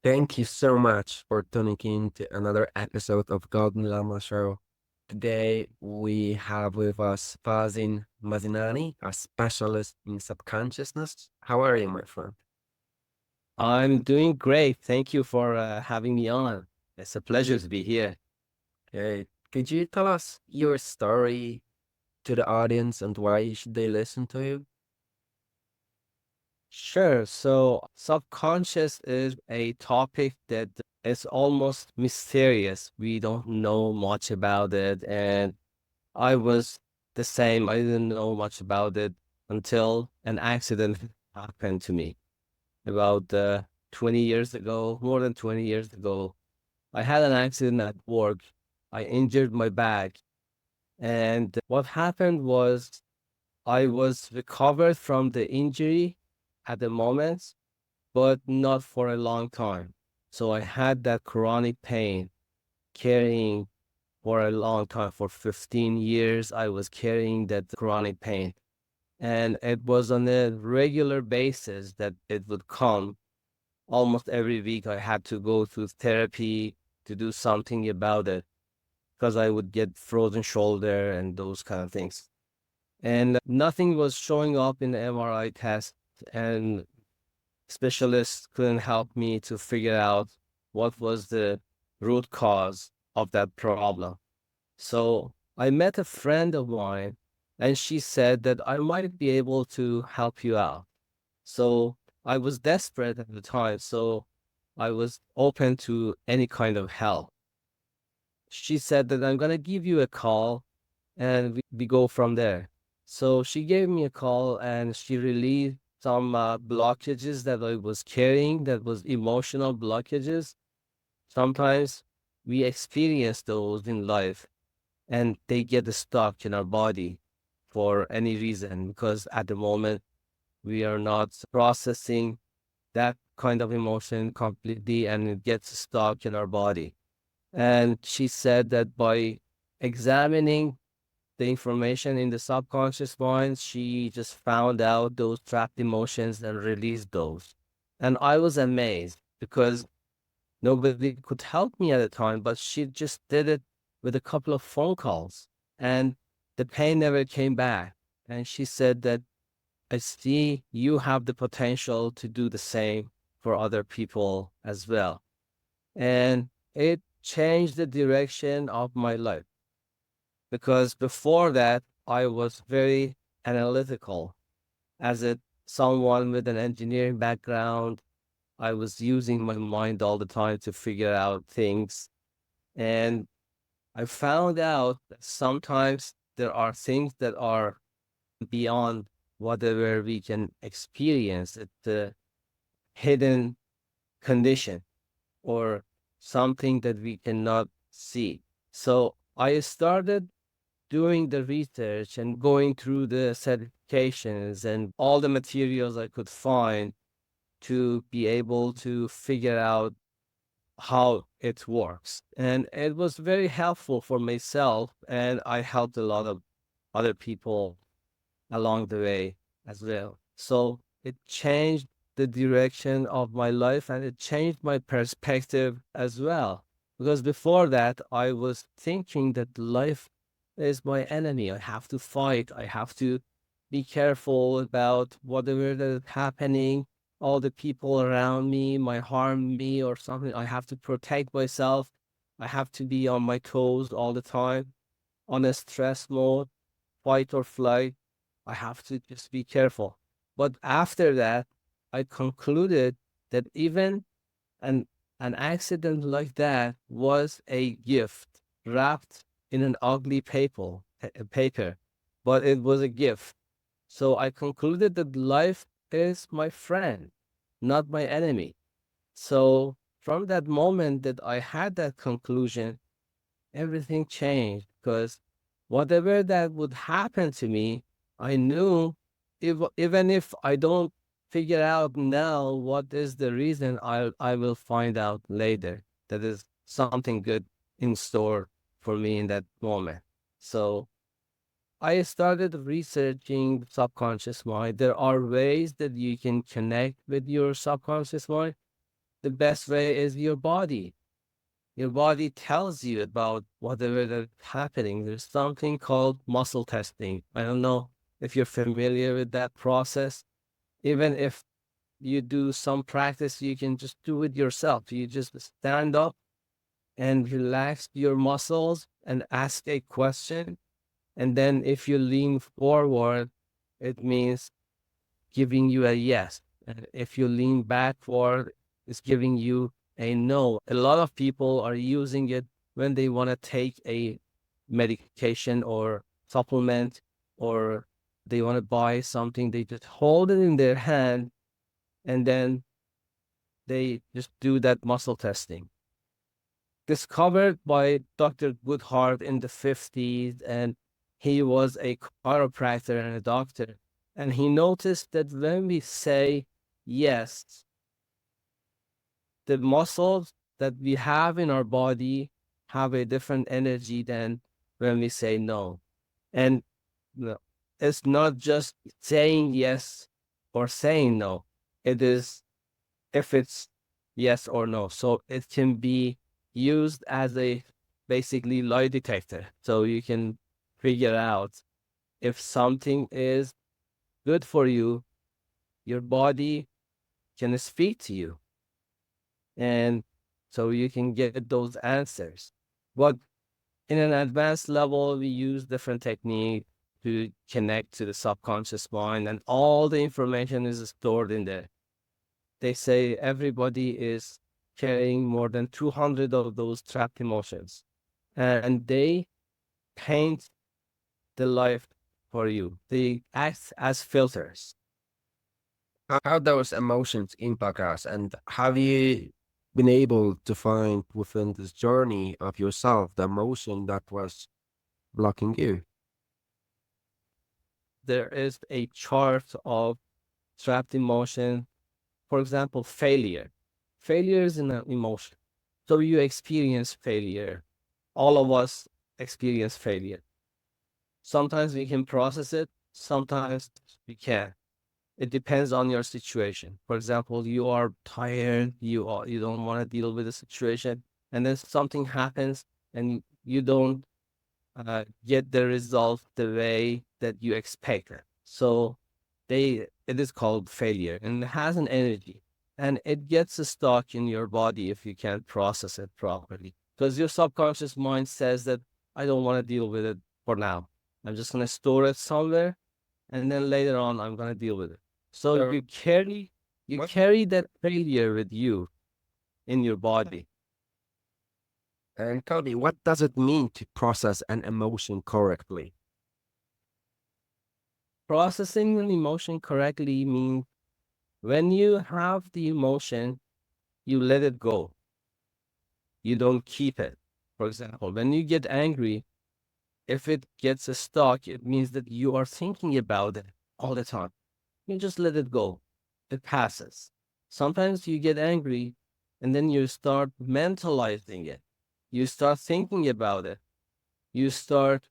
Thank you so much for tuning in to another episode of Golden Llama Show. Today we have with us Farzin Mazinani, a specialist in subconsciousness. How are you, my friend? I'm doing great. Thank you for having me on. It's a pleasure to be here. Hey, could you tell us your story to the audience and why should they listen to you? Sure. So, subconscious is a topic that is almost mysterious. We don't know much about it. And I was the same. I didn't know much about it until an accident happened to me about 20 years ago, more than 20 years ago. I had an accident at work. I injured my back. And what happened was I was recovered from the injury at the moment, but not for a long time. So I had that chronic pain carrying for a long time. For 15 years, I was carrying that chronic pain. And it was on a regular basis that it would come. Almost every week, I had to go to therapy to do something about it because I would get frozen shoulder and those kind of things. And nothing was showing up in the MRI test, and specialists couldn't help me to figure out what was the root cause of that problem. So I met a friend of mine, and she said that I might be able to help you out. So I was desperate at the time, so I was open to any kind of help. She said that I'm going to give you a call and we go from there. So she gave me a call and she relieved some blockages that I was carrying, that was emotional blockages. Sometimes we experience those in life and they get stuck in our body for any reason because at the moment we are not processing that kind of emotion completely and it gets stuck in our body. And she said that by examining the information in the subconscious mind, she just found out those trapped emotions and released those. And I was amazed because nobody could help me at the time, but she just did it with a couple of phone calls and the pain never came back. And she said that I see you have the potential to do the same for other people as well. And it changed the direction of my life because before that, I was very analytical. As a someone with an engineering background, I was using my mind all the time to figure out things. And I found out that sometimes there are things that are beyond whatever we can experience. It's a hidden condition or something that we cannot see. So I started doing the research and going through the certifications and all the materials I could find to be able to figure out how it works. And it was very helpful for myself, and I helped a lot of other people along the way as well. So it changed the direction of my life and it changed my perspective as well. Because before that, I was thinking that life is my enemy. I have to fight. I have to be careful about whatever that is happening. All the people around me might harm me or something. I have to protect myself. I have to be on my toes all the time, on a stress mode, fight or flight. I have to just be careful. But after that, I concluded that even an an accident like that was a gift wrapped in an ugly paper, but it was a gift. So I concluded that life is my friend, not my enemy. So from that moment that I had that conclusion, everything changed because whatever that would happen to me, I knew even if I don't figure out now what is the reason, I will find out later. That is something good in store for me in that moment. So I started researching subconscious mind. There are ways that you can connect with your subconscious mind. the best way is your body. Your body tells you about whatever that's happening. There's something called muscle testing. I don't know if you're familiar with that process. Even if you do some practice, you can just do it yourself. You just stand up and relax your muscles and ask a question. And then if you lean forward, it means giving you a yes. And if you lean backward, it's giving you a no. A lot of people are using it when they want to take a medication or supplement, or they want to buy something. They just hold it in their hand and then they just do that muscle testing. Discovered by Dr. Goodhart in the 50s, and he was a chiropractor and a doctor. And he noticed that when we say yes, the muscles that we have in our body have a different energy than when we say no. And it's not just saying yes or saying no. It is if it's yes or no. So it can be used as a basically lie detector. So you can figure out if something is good for you, your body can speak to you. And so you can get those answers. But in an advanced level, we use different techniques to connect to the subconscious mind, and all the information is stored in there. They say everybody is carrying more than 200 of those trapped emotions, and they paint the life for you. They act as filters. How those emotions impact us, and have you been able to find within this journey of yourself the emotion that was blocking you? There is a chart of trapped emotion. For example, failure. Failure is an emotion. So you experience failure. All of us experience failure. Sometimes we can process it, sometimes we can't. It depends on your situation. For example, you are tired, you don't want to deal with the situation, and then something happens and you don't get the result the way that you expected. So it is called failure, and it has an energy, and it gets stuck in your body if you can't process it properly. Because your subconscious mind says that I don't want to deal with it for now. I'm just gonna store it somewhere, and then later on I'm gonna deal with it. So So you what? carry that failure with you in your body. And Cody, what does it mean to process an emotion correctly? Processing an emotion correctly means when you have the emotion, you let it go. You don't keep it. For example, when you get angry, if it gets stuck, it means that you are thinking about it all the time. You just let it go. It passes. Sometimes you get angry and then you start mentalizing it. You start thinking about it. You start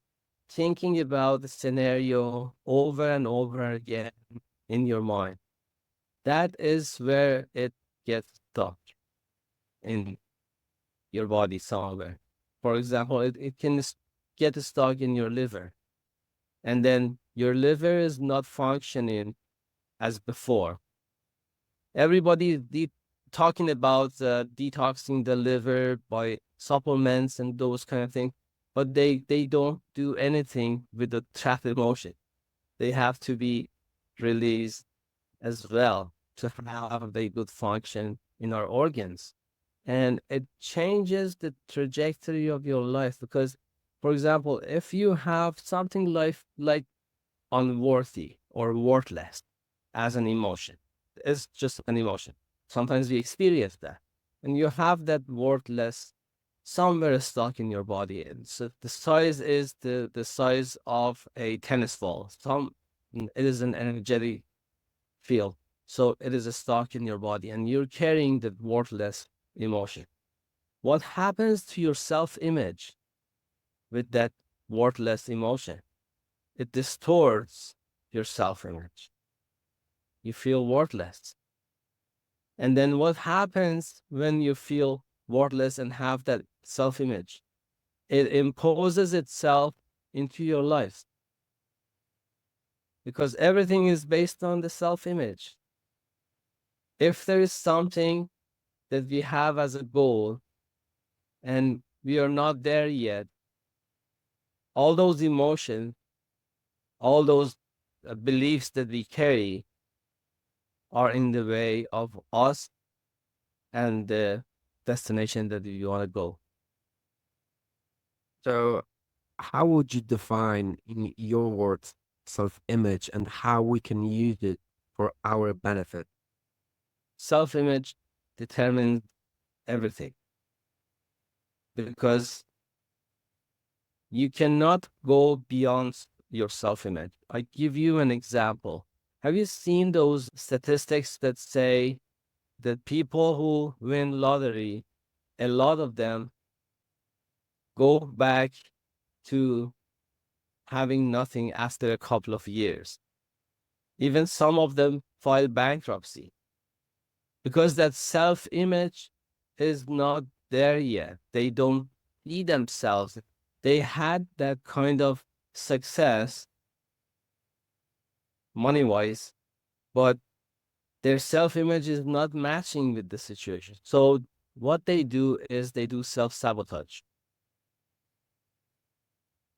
thinking about the scenario over and over again in your mind. That is where it gets stuck in your body somewhere. For example, it can get stuck in your liver, and then your liver is not functioning as before. Everybody is talking about detoxing the liver by supplements and those kind of things, but they don't do anything with the trapped emotion. They have to be released as well to have a good function in our organs. And it changes the trajectory of your life because, for example, if you have something like unworthy or worthless as an emotion, it's just an emotion. Sometimes we experience that, and you have that worthless somewhere stuck in your body. And so the size is the size of a tennis ball. It is an energetic field. So it is a stock in your body, and you're carrying the worthless emotion. What happens to your self image with that worthless emotion? It distorts your self image. You feel worthless. And then what happens when you feel worthless and have that self image? It imposes itself into your life because everything is based on the self image. If there is something that we have as a goal and we are not there yet, all those emotions, all those beliefs that we carry are in the way of us and the destination that you want to go. So, how would you define, in your words, self-image and how we can use it for our benefit? Self image determines everything because you cannot go beyond your self image. I give you an example. Have you seen those statistics that say that people who win lottery, a lot of them go back to having nothing after a couple of years? Even some of them file bankruptcy because that self image is not there yet. They don't see themselves. They had that kind of success money wise, but their self image is not matching with the situation. So, what they do is they do self sabotage.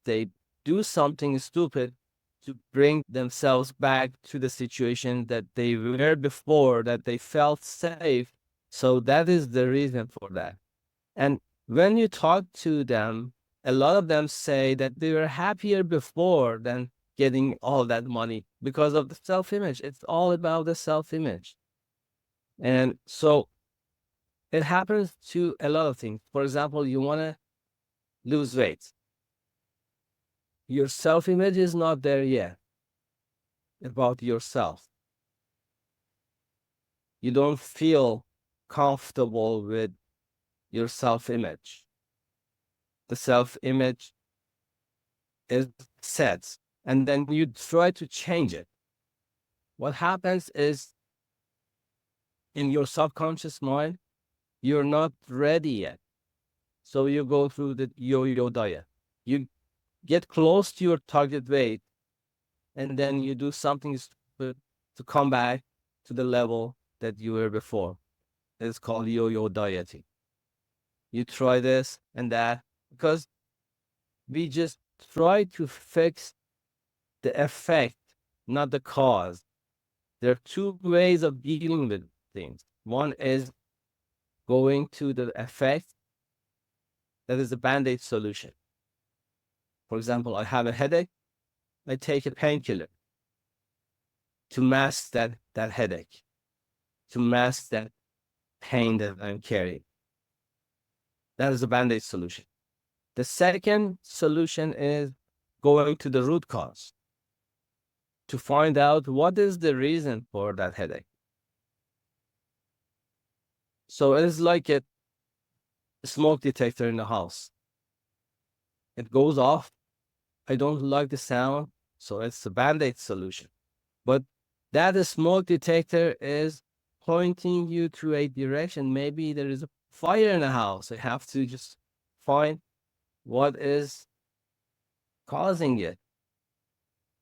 They do something stupid to bring themselves back to the situation that they were before, that they felt safe. So, that is the reason for that. And when you talk to them, a lot of them say that they were happier before than getting all that money because of the self image. It's all about the self image. And so it happens to a lot of things. For example, you want to lose weight, your self image is not there yet about yourself. You don't feel comfortable with your self image. The self image is set, and then you try to change it. What happens is in your subconscious mind, you're not ready yet. So you go through the yo yo diet. You get close to your target weight, and then you do something to come back to the level that you were before. It's called yo yo dieting. You try this and that because we just try to fix the effect, not the cause. There are two ways of dealing with things. One is going to the effect, that is a band aid solution. For example, I have a headache, I take a painkiller to mask that headache, to mask that pain that I'm carrying. That is a band aid solution. The second solution is going to the root cause to find out what is the reason for that headache. So it is like a smoke detector in the house. It goes off. I don't like the sound, so it's a band aid solution. But that smoke detector is pointing you to a direction. Maybe there is a fire in the house. I have to just find what is causing it.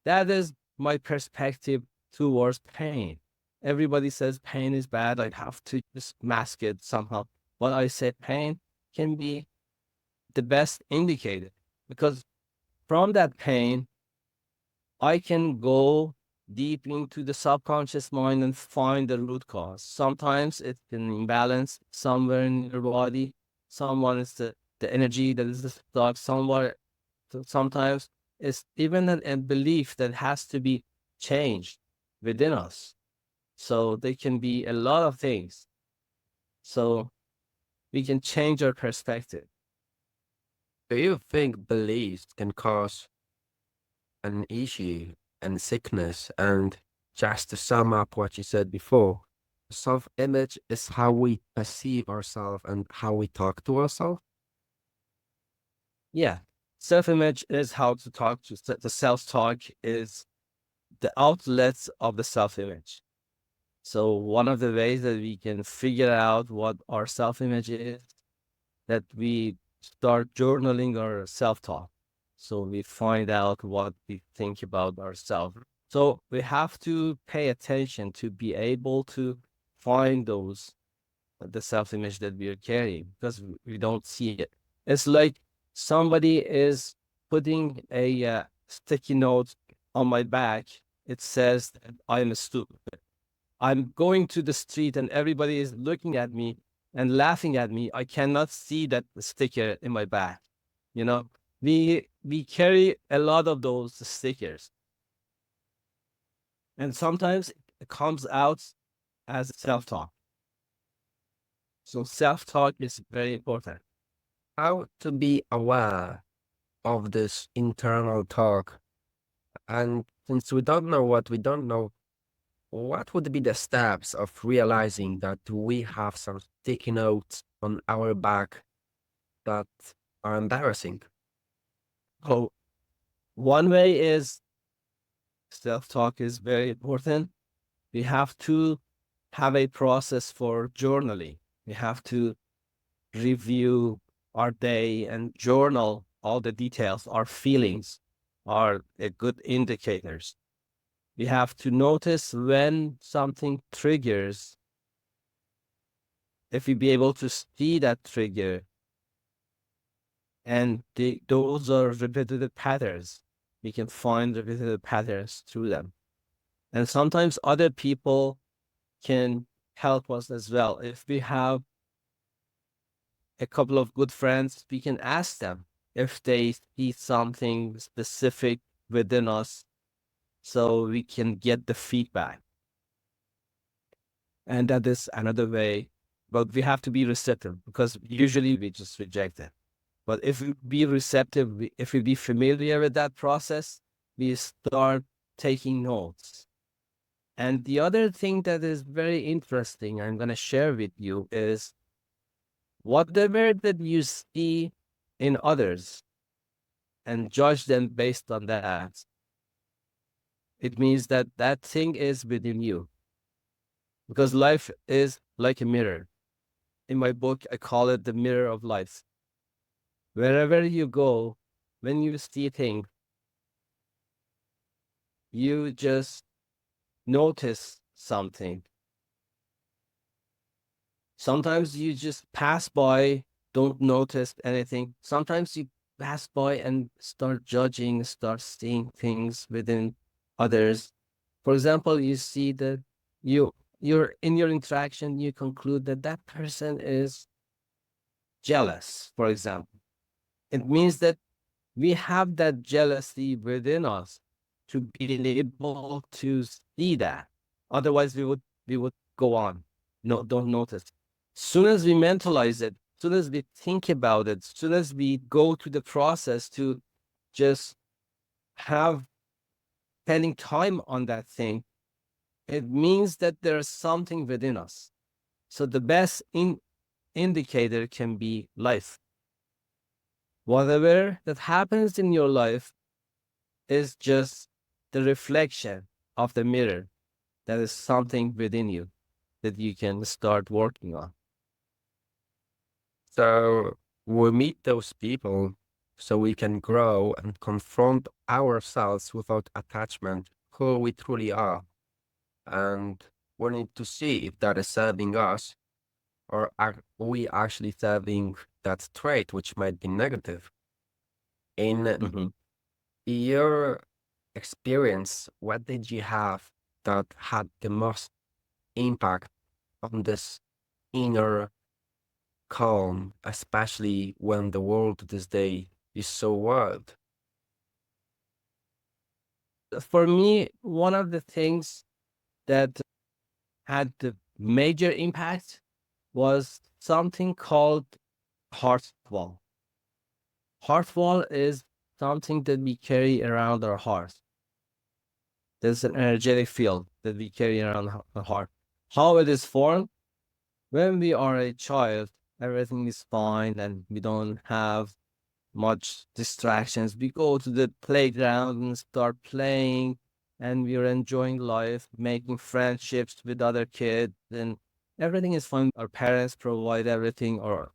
That is my perspective towards pain. Everybody says pain is bad. I have to just mask it somehow. But I say pain can be the best indicator because from that pain, I can go deep into the subconscious mind and find the root cause. Sometimes it's an imbalance somewhere in your body. Someone is the energy that is stuck somewhere. Sometimes it's even a belief that has to be changed within us. So they can be a lot of things. So we can change our perspective. Do you think beliefs can cause an issue and sickness? And just to sum up what you said before, self-image is how we perceive ourselves and how we talk to ourselves. Yeah. Self-image is how to talk to the self-talk is the outlets of the self-image. So one of the ways that we can figure out what our self-image is, that we start journaling our self-talk. So we find out what we think about ourselves. So we have to pay attention to be able to find those the self-image that we are carrying because we don't see it. It's like somebody is putting a sticky note on my back. It says that I'm stupid. I'm going to the street and everybody is looking at me and laughing at me. I cannot see that sticker in my back. You know, we carry a lot of those stickers, and sometimes it comes out as self-talk. So self-talk is very important. How to be aware of this internal talk? And since we don't know what we don't know, what would be the steps of realizing that we have some sticky notes on our back that are embarrassing? So one way is self-talk is very important. We have to have a process for journaling. We have to review our day and journal all the details. Our feelings are a good indicators. We have to notice when something triggers. If we be able to see that trigger, and those are repetitive patterns, we can find repetitive patterns through them. And sometimes other people can help us as well. If we have a couple of good friends, we can ask them if they see something specific within us so we can get the feedback. And that is another way, but we have to be receptive because usually we just reject it. But if we be receptive, if we be familiar with that process, we start taking notes. And the other thing that is very interesting, I'm going to share with you is whatever that you see in others and judge them based on that, it means that that thing is within you. Because life is like a mirror. In my book, I call it the mirror of life. Wherever you go, when you see things, you just notice something. Sometimes you just pass by, don't notice anything. Sometimes you pass by and start judging, start seeing things within others. For example, you see that you're in your interaction, you conclude that that person is jealous, for example. It means that we have that jealousy within us to be able to see that. Otherwise, we would go on. No, don't notice. Soon as we mentalize it, soon as we think about it, soon as we go through the process to just have spending time on that thing, it means that there's something within us. So the best indicator can be life. Whatever that happens in your life is just the reflection of the mirror. That is something within you that you can start working on. So we meet those people so we can grow and confront ourselves without attachment, who we truly are. And we need to see if that is serving us or are we actually serving that trait, which might be negative. In Mhm. your experience, what did you have that had the most impact on this inner calm, especially when the world this day is so wild? For me, one of the things that had the major impact was something called heart wall. Heart wall is something that we carry around our heart. There's an energetic field that we carry around our heart. How it is formed? When we are a child, everything is fine and we don't have much distractions. We go to the playground and start playing. and we are enjoying life, making friendships with other kids, and everything is fine. Our parents provide everything, or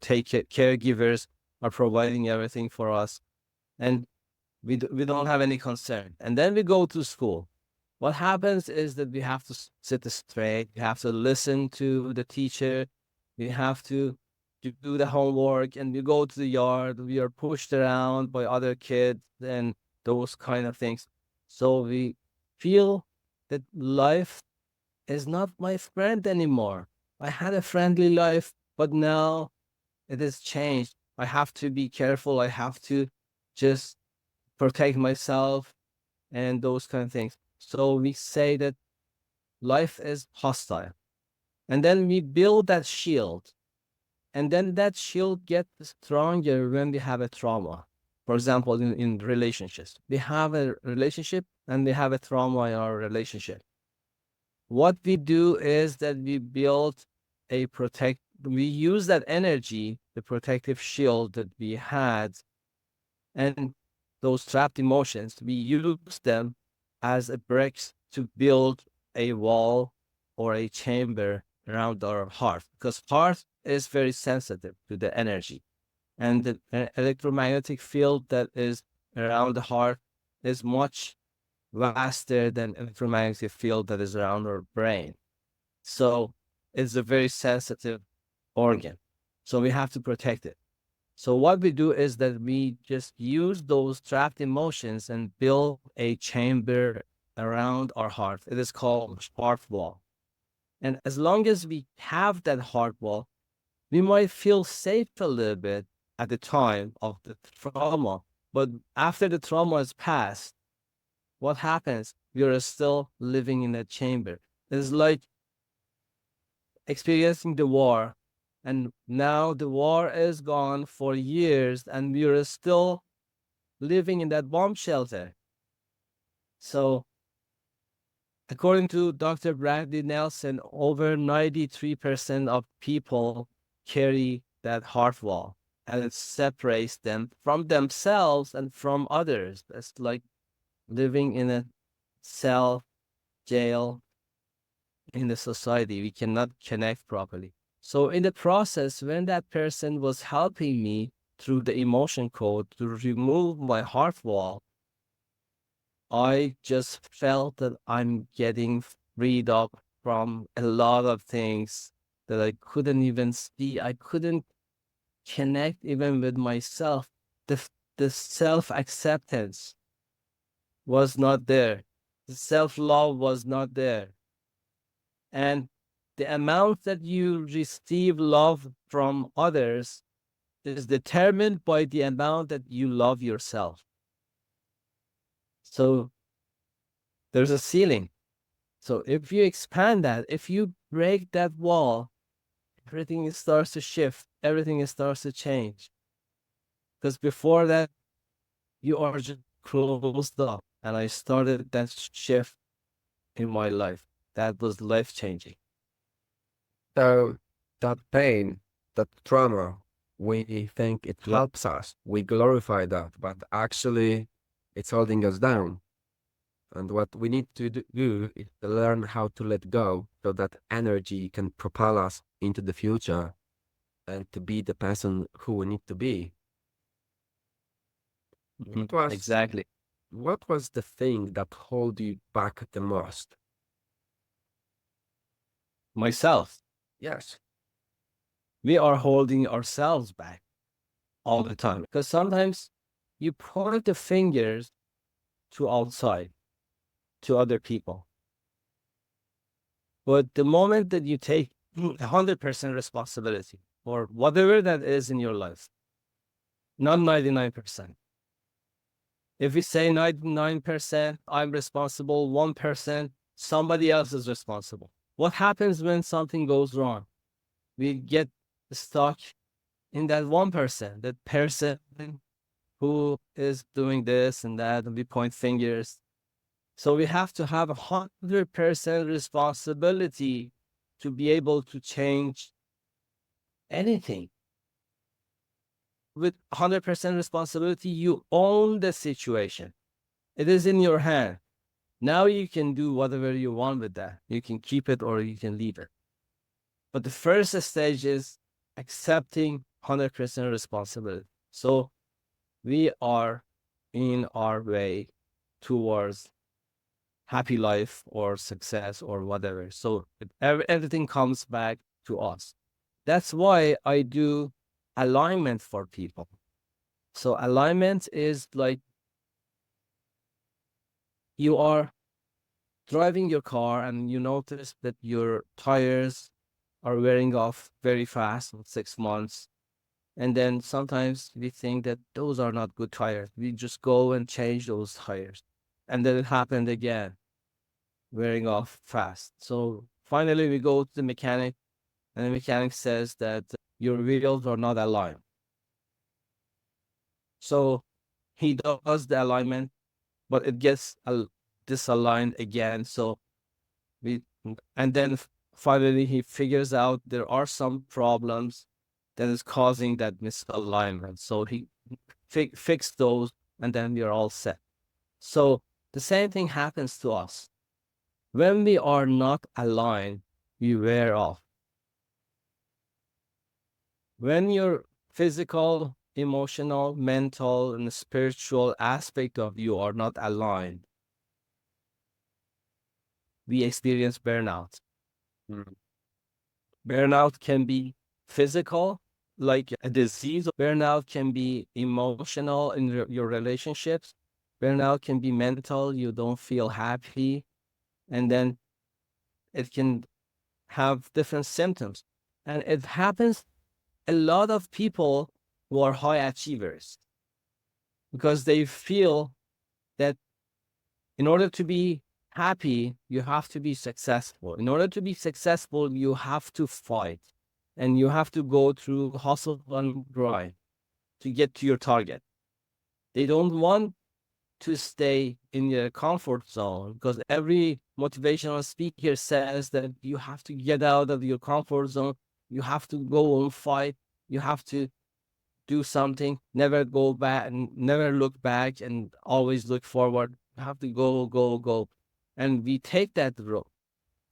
caregivers are providing everything for us, and we don't have any concern. And then we go to school. What happens is that we have to sit straight. We have to listen to the teacher. We have to do the homework, and we go to the yard. We are pushed around by other kids and those kind of things. So we feel that life is not my friend anymore. I had a friendly life, but now it has changed. I have to be careful. I have to just protect myself and those kind of things. So we say that life is hostile. And then we build that shield. And then that shield gets stronger when we have a trauma. For example, in relationships, we have a relationship and we have a trauma in our relationship. What we do is that we use that energy, the protective shield that we had, and those trapped emotions, we use them as a bricks to build a wall or a chamber around our heart, because heart is very sensitive to the energy, and the electromagnetic field that is around the heart is much vaster than electromagnetic field that is around our brain. So it's a very sensitive organ. So we have to protect it. So what we do is that we just use those trapped emotions and build a chamber around our heart. It is called heart wall. And as long as we have that heart wall, we might feel safe a little bit at the time of the trauma. But after the trauma is passed, what happens? We are still living in that chamber. It's like experiencing the war, and now the war is gone for years, and we are still living in that bomb shelter. So, according to Dr. Bradley Nelson, over 93% of people carry that heart wall, and it separates them from themselves and from others. It's like living in a cell, jail in the society. We cannot connect properly. So in the process, when that person was helping me through the emotion code to remove my heart wall, I just felt that I'm getting freed up from a lot of things that I couldn't even see. I couldn't connect even with myself. The self acceptance was not there. The self love was not there. And the amount that you receive love from others is determined by the amount that you love yourself. So there's a ceiling. So if you expand that, if you break that wall, everything starts to shift, everything starts to change. Because before that, you are just closed up. And I started that shift in my life. That was life changing. So that pain, that trauma, we think it Yep. helps us. We glorify that, but actually it's holding us down. And what we need to do is to learn how to let go so that energy can propel us into the future and to be the person who we need to be. What was Exactly. what was the thing that held you back the most? Myself. Yes. We are holding ourselves back all the time, because sometimes you point the fingers to outside, to other people. But the moment that you take 100% responsibility for whatever that is in your life, not 99%. If we say 99%, I'm responsible, 1%, somebody else is responsible. What happens when something goes wrong? We get stuck in that 1%, that person who is doing this and that, and we point fingers. So we have to have 100% responsibility to be able to change anything. With 100% responsibility, you own the situation. It is in your hand. Now you can do whatever you want with that. You can keep it or you can leave it. But the first stage is accepting 100% responsibility. So we are in our way towards happy life or success or whatever. So everything comes back to us. That's why I do alignment for people. So alignment is like you are driving your car and you notice that your tires are wearing off very fast in 6 months. And then sometimes we think that those are not good tires. We just go and change those tires. And then it happened again, wearing off fast. So finally we go to the mechanic and the mechanic says that your wheels are not aligned. So he does the alignment, but it gets disaligned again. So we, and then finally he figures out there are some problems that is causing that misalignment. So he fixed those, and then we are all set. So the same thing happens to us. When we are not aligned, we wear off. When your physical, emotional, mental, and spiritual aspect of you are not aligned, we experience burnout. Mm. Burnout can be physical, like a disease. Burnout can be emotional in your relationships. Burnout can be mental, you don't feel happy. And then it can have different symptoms. And it happens a lot of people who are high achievers because they feel that in order to be happy, you have to be successful. In order to be successful, you have to fight and you have to go through hustle and grind to get to your target. They don't want to stay in your comfort zone because every motivational speaker says that you have to get out of your comfort zone. You have to go and fight. You have to do something, never go back and never look back and always look forward. You have to go, go, go. And we take that route.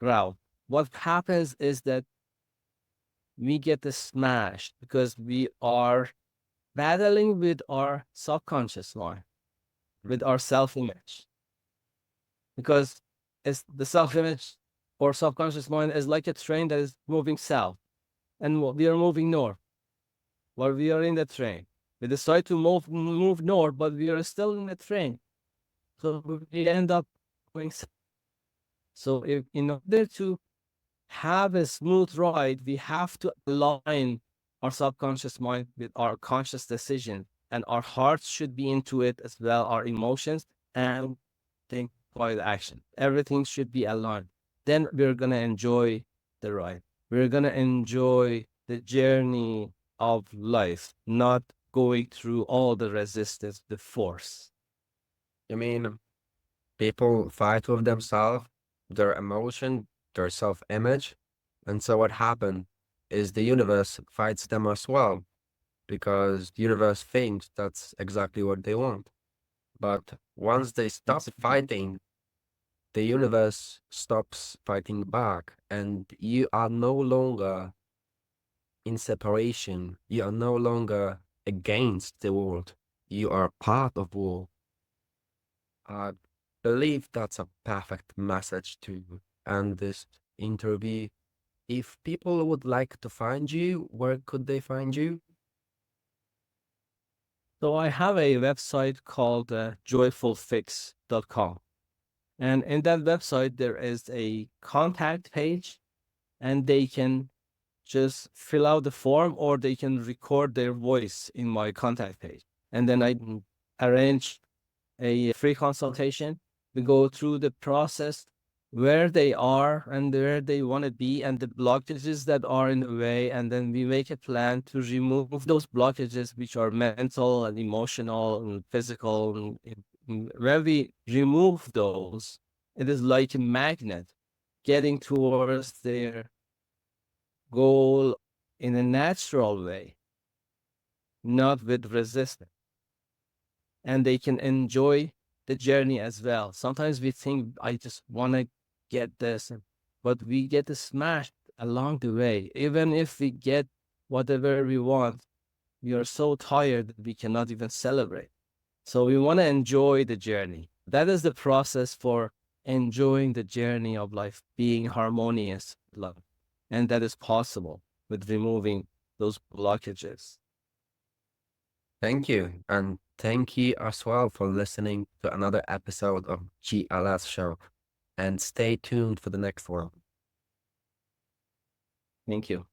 What happens is that we get smashed because we are battling with our subconscious mind, with our self image. Because it's the self image or subconscious mind is like a train that is moving south and we are moving north while we are in the train. We decide to move north, but we are still in the train. So we end up going south. So if in order to have a smooth ride, we have to align our subconscious mind with our conscious decision. And our hearts should be into it as well, our emotions and think by the action. Everything should be aligned. Then we're gonna enjoy the ride. We're gonna enjoy the journey of life, not going through all the resistance, the force. I mean, people fight with themselves, their emotion, their self-image, and so what happened is the universe fights them as well, because the universe thinks that's exactly what they want. But once they stop fighting, the universe stops fighting back, and you are no longer in separation. You are no longer against the world. You are part of world. I believe that's a perfect message to end this interview. If people would like to find you, where could they find you? So I have a website called joyfulfix.com. And in that website, there is a contact page, and they can just fill out the form or they can record their voice in my contact page. And then I arrange a free consultation. We go through the process where they are and where they want to be and the blockages that are in the way. And then we make a plan to remove those blockages, which are mental and emotional and physical. And when we remove those, it is like a magnet getting towards their goal in a natural way, not with resistance. And they can enjoy the journey as well. Sometimes we think, I just want to get this, but we get smashed along the way. Even if we get whatever we want, we are so tired that we cannot even celebrate. So we want to enjoy the journey. That is the process for enjoying the journey of life, being harmonious with love. And that is possible with removing those blockages. Thank you. And thank you as well for listening to another episode of G Alas Show. And stay tuned for the next one. Thank you.